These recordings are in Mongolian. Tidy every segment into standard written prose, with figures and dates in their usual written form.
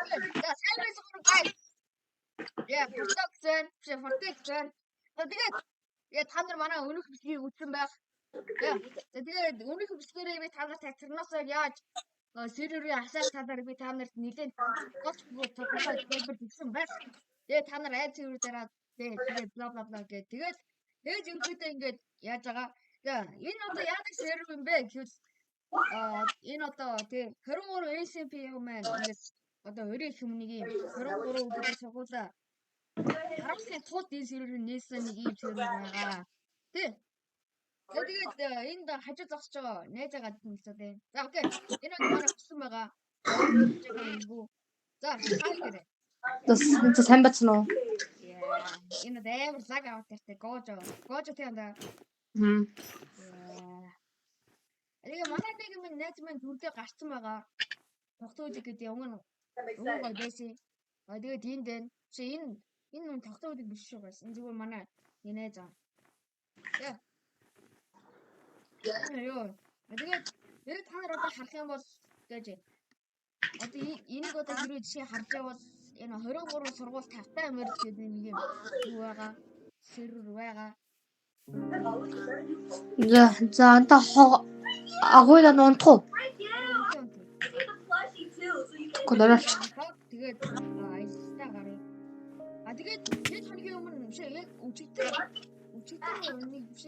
За сайн байсан guys. Яа, production, production. Тэгээд та нар манай өнөх бичлэгийг үзсэн байх. Тэгээд өнөх бичлэгээрээ би та нарт царнасаа яаж серверийн асаах талаар би та нарт нэлээд голч тодорхой хэлбэр өгсөн байх. Тэгээд та нар айд сервер дээр тэгээд бла бла бла гэдэг. Тэгээд ерөнхийдөө ингээд яаж байгаа. Энэ одоо яадаг сервер юм бэ гэвэл энэ одоо тий 23 SMP маань ингээд одоо өрийн хүмүүнийг юм 23 гэдэг сургуулаа харахын тулд энэ серверийг нээсэн нэг юм сервер байгаа. Тий. Тэгээд энд хажуу зогсож байгаа найз байгаа юм л тий. За окей. Энэ манай хүссэн байгаа. За хаалгаарай. За сайн бацсан уу? Энэ дэвэр лаг авахтай гоожо тий анда. Тэгээ манай нэг минь найз минь зүрдээ гарцсан байгаа. Тогтоолог гэдэг өмнө гой байсан. Тэгээд энд байна. Чи энэ хүн тогтоолог биш шүү guys. Энэ зүгээр манай нэ заа. Ёо. Тэгээд та нар одоо харах юм бол гэж одоо энийг одоо хэрвээ жишээ харж явал энэ 23 сургууль тавтай мэрд гэдэг нэг юм юу байгаа. Сервер байгаа. За anta агуулаа нунтах. Кодорч. Тэгээд айстай гарыг. Тэгээд хэд хоногийн өмнө биш яг өчигдөр нэг биш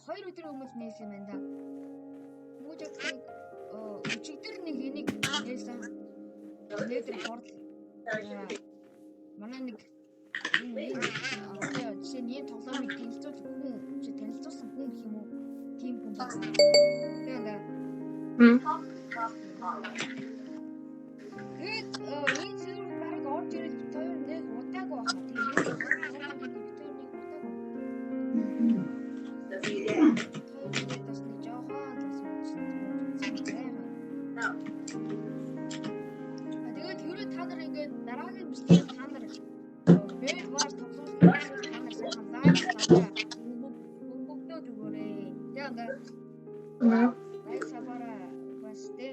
хоёр өдрийн өмнө нээсэн юм байна да. Мужиг өчигдөр нэг энийг нээсэн. Нээдэр хурд. Манай нэг жишээ нь ийм тоглоомыг танилцуулах хүн чи танилцуулсан хүн гэх юм уу? Тим хүн байна. Тэгээд энэ зүйл бараг орж ирэх хоёр нэг удааг байна. Тэгээд юу та нар ингээд дараагийн бичлэг та нар бэл ваш тоглох та нар сайхан бүгдөө зүгээрээ. Тэгээд ай сабара басте.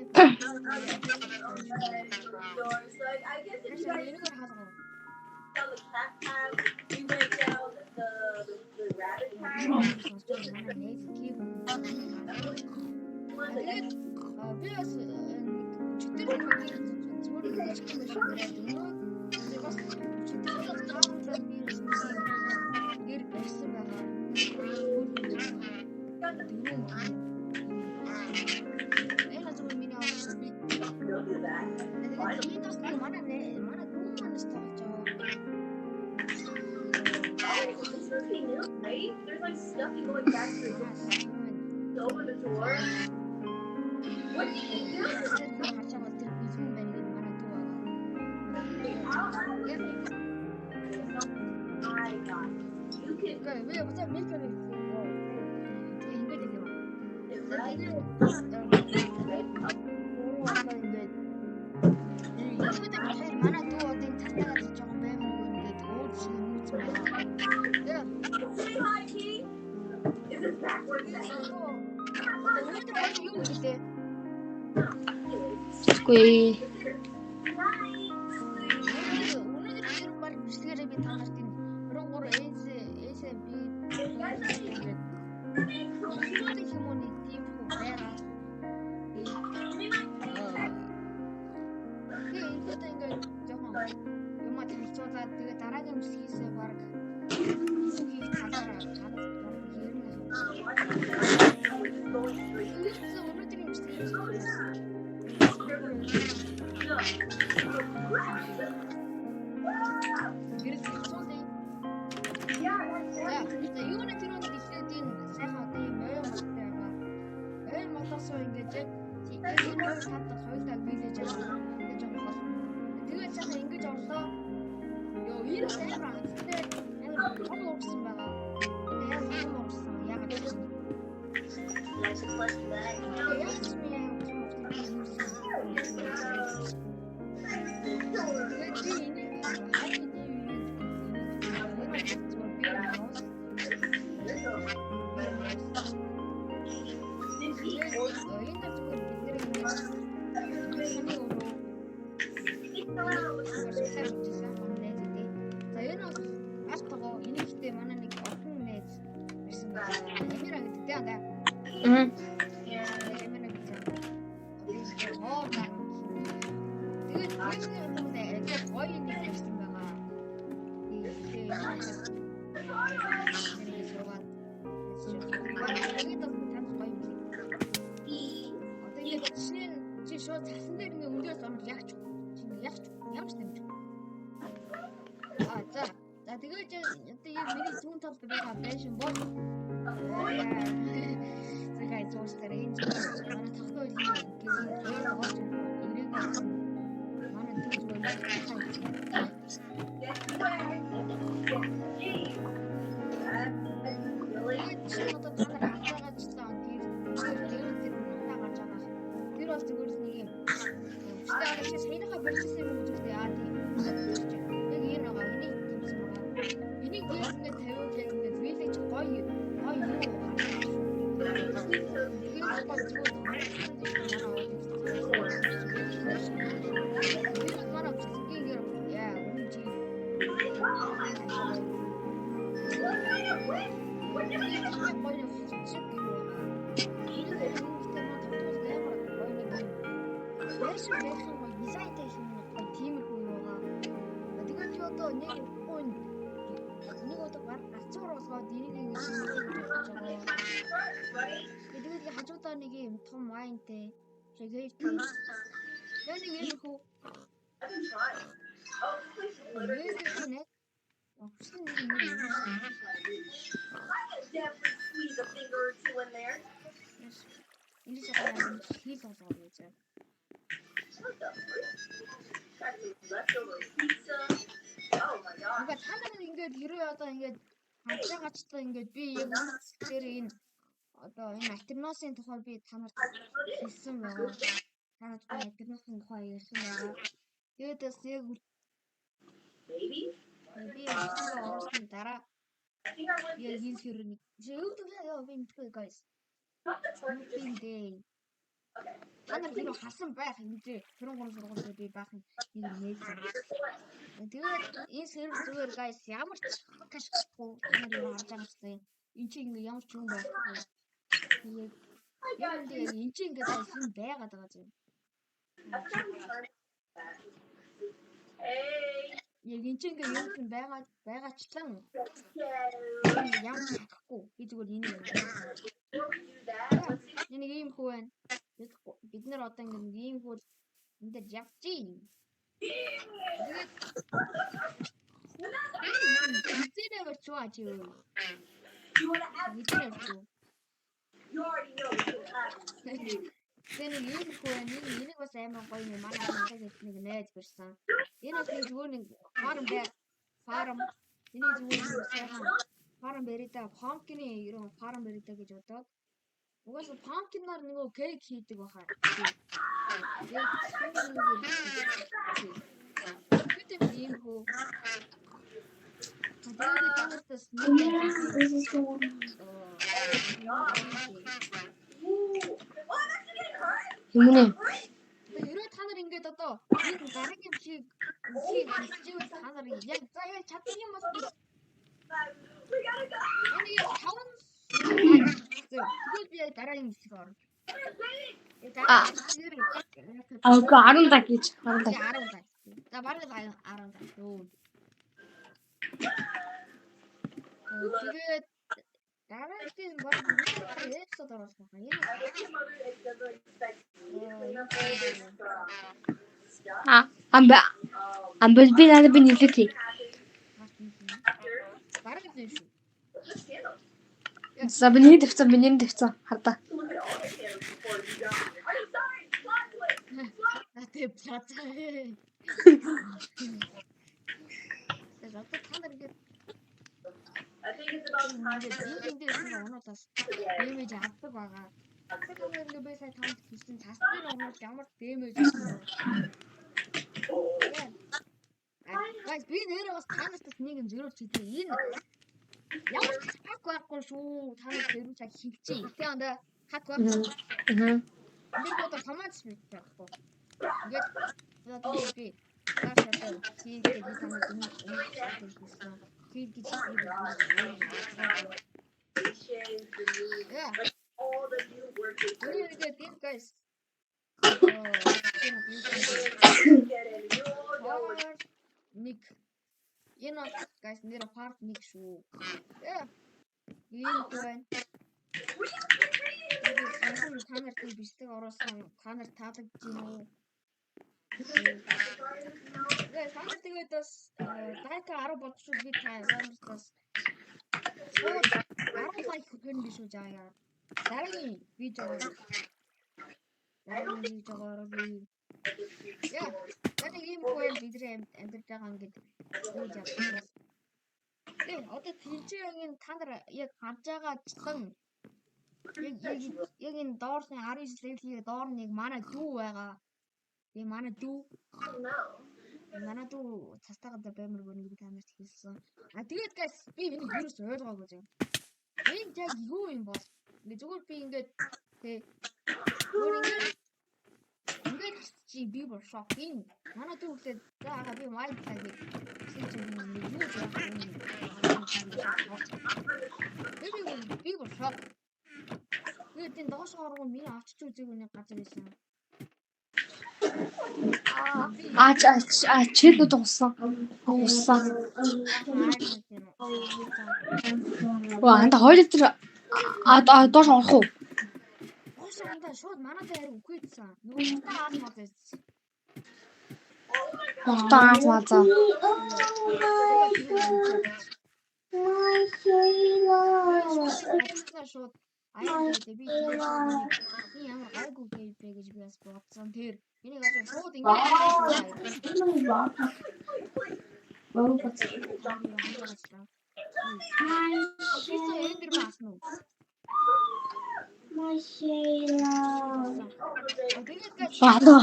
I guess it's we went down the rabbit It's really new, right? There's like stuffing going back to the over the door. What did you do? My God. You can go. What's that make it? Say hi, Key. Is this backwards? Squee. Суусаа бичсэн комнез үү. За энэ бол аль того энэхтэй манай нэг олон нээж ирсэн байна. Ямира гэдэг дээ андаа. Ямира бичсэн. Тэгээд энэ гоё нэг ирсэн байгаа. Чи шууд цасан дээр ингээ өндөөс оног яач ямар ч тамж. За тэгээд одоо яг миний зүүн талд байгаа байшин бол зэрэг зурсаар энэ манай тогтмол гэрийн өөр гоц ирээд манай түүх Тэр бол зүгээр нэг юм. Гэхдээ чи саяныхаа процессын юм үзүүлээ яа тийм. Яг энэ байгаа энийг тэмцсэн байгаа. Энийг яг ингэ тавиул яг ингэ вилэж гоё юу. хажуудаа нэг юм том майнтэй тэгээд яг нэг юм хөө ингээд хэрэг одоо ингээд хажаагаачлаа ингээд би яг үнээр энэ одоо энэ альтерносын тухай би танарт хэлсэн байгаа. Танарт альтерносын тухай ярьсан байгаа. Тэгээд бас яг би орсон дараа яг энэ хэрэг нэг яа би мэдгүй guys. Танар тэр хасан байх хэмжээ 23 сургууль би баахан нэг нээсэн. Тэгээд энэ сервер зүгээр guys ямар ч кашгүй танар юм харж байгаа ч юм. Энд чи ингээ ямар ч юм байхгүй. Яг энэ чи ингээ сайн байгаад байгаа юм. Яг энэ чи ингээ юм байгаачлан ямар ч чадахгүй. Би зүгээр энийг нэг юм хөө байна. Бид нар одоо ингээ ийм хөө энэ дээр явчих. Тэгээд эцэг чуа чи юу? You already know. Тэний юм хөө энийг бас аймаг гоё юм манай хамтаг нэг найз бирсэн. Энэ бас зүгээр нэг фарм энийг зүгээр сайхан фарм барида pumpkin-ийн ерөн фарм барида гэж бодоод угаасаа pumpkin-аар нөгөө кейк хийдэг баха. Гэдэг юм хөө Юмнэ. Ерөө та нар ингээд одоо энэ дараагийн шиг хийчихвэл та нар яг заяа чадчих юм бол тэгвэл би дараа юм шиг орно. Ага 10 цаг гэж 10 цаг. За бараг 10 цаг. Тэгээд дараагийн баг эпизод оруулах юм. Амбал би надад би нийлэхий. Бараг тийм шүү. Миний дэвцэн хардаа. Natep çatı. Zaten tanır git. I think it's about time. Şimdi onu tas. Damage attık baga. Sakın bir şey tam tutsun. Tasdır onu ямар damage. Guys, би нэр бас танаас нэг юм зөрөж чийдээ. Энэ ямар хак байхгүй шүү. Танаас зөрөж хийчихье. Тэ ондоо хак байхгүй. Би одоо команд хийх байхгүй. Ингээд би Таашаа хийгээ би таныг үнэхээр хийх гэж Yeah. Good guys. Nick. You know, guys, need a part Nick shoe. Yeah. Ийм байна. Тэгээд та нарт бичдэг оруулсан та нар таалагдж байна уу? Тэгээд та нар тэгээд бас дайка 10 бодчихвол би та нарт бас шууд 10 лайк өгөх биш үү жаа. Дараагийн видеогоор би яа. Тэгээд ийм point бидний амьдрж байгаа ингээд үйл явдал. Тэгээд одоо тэнцээгийн та нар яг харж байгаачлан яг энэ доорны 19 level-ийн доор нэг манай дүү байгаа. Тэгээ манай дүү цастагаад баймар гоныг би танарт хэлсэн. Тэгээд guys би энийг юус ойлгоогүй юм. Энэ яг юу юм бол ингээ зүгээр би ингээд тэг ингээд чи би бүр шок ин. Манай дүү хэлээд заага би майнд таагаад би бүр шок. Тэгээд доош оргоо миний авчиж үзег үний газар байсан. Чиг дууссан. Анда хоёул тэр доош орох уу? Доош анда шууд манайтай харин үхээдсэн. Нөгөө таа аалмаад байсан. Таамаазаа. Шууд аяа би ямар гайгүй геймплей гэж би бас бодсон. Тэр энийг одоо шууд ингэж эндэр маасна уу?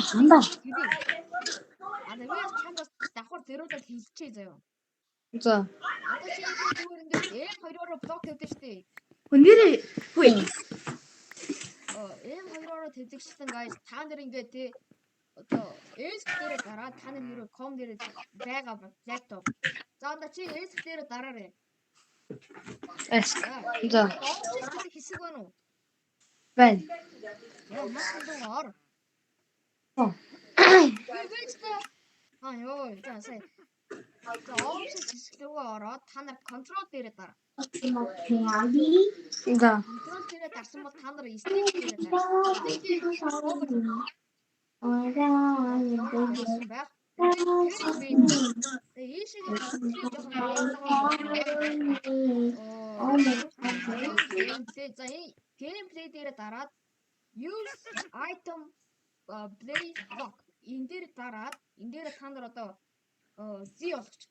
Ханда. Одоо би чамд давхар зөрүүлээд хэлчихье заяа. За. Одоо чи зүгээр ингэж хоёроор блок тавьдаг штеп. Нэрээ хүй. Хоёроор тавьдагчсан guys та нар ингэ те одоо эск дээр гараад та нар юу ком дээр байгаа лаптоп. За одоо чи эск дээр дараарай. Эск. За. Хэсэг байна уу? Байна. Яа мастер. Ёо, за сая. Офис хэсгээр ороод та нар контрол дээр дараа. Да. Контрол дээр дарсан бол та нар стейж дээр дараа. Gameplay дээр дараад use item play lock энэ дээр дараад энэ дээр та нар одоо зүй болгоч.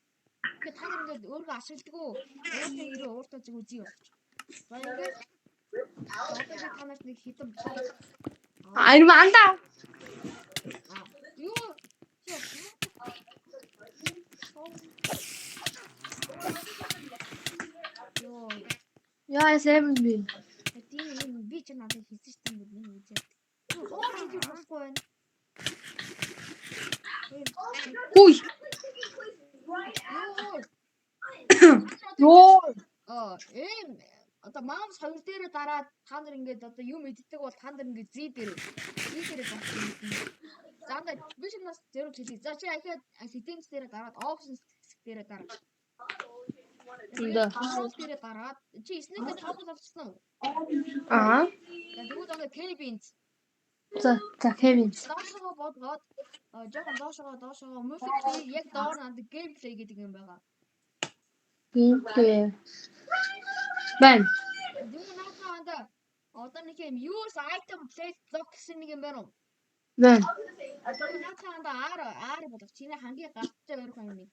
Тэгэхээр та нар ингээд өөрийгөө ашигладаг уу? Өөртөө ирээ өөртөө зүй болгоч. За ингээд одоо би та нарт нэг хитэн блок. Энэ манда. Юу? Яа, сэвэн би. Тийм би ч надад хийсэн шүү дээ миний үзээ. Хоо чи болохгүй байна. Үй. Ёо. Одоо маус хоёр дээр дараад та нар ингээд одоо юм иддэг бол та нар ингээд зий дээр болчихно. За одоо вишнаас зөрөг хэлье. За чи ахиад settings дээр дараад options дээр дараа. Control дээр дараад чи снэкээ тоогл авчихсан уу? Аа. Тэгвэл одоо Kevin. За Kevin. Доошоо бодгоод жоохон доошоо мультиплей яг доор над геймплей гэдэг юм байгаа. Геймплей. Бэн. Юу наатаа одоо нэг юм use item play lock гэсэн нэг юм байна уу? Бэн. Одоо наатаа аар бодох чиний хамгийн гацтай өрх юм нэг.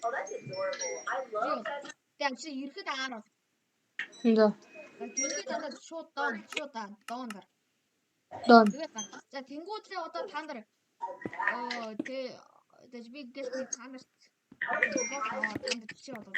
Oh, that's adorable. I love that. Тэгвэл чи ирэхэд аар. За. Тэгээд одоо шууд доон гар. Дон. За тэнгуүтлээ одоо та нар тэг би гэс нэг та нарт чи болоод.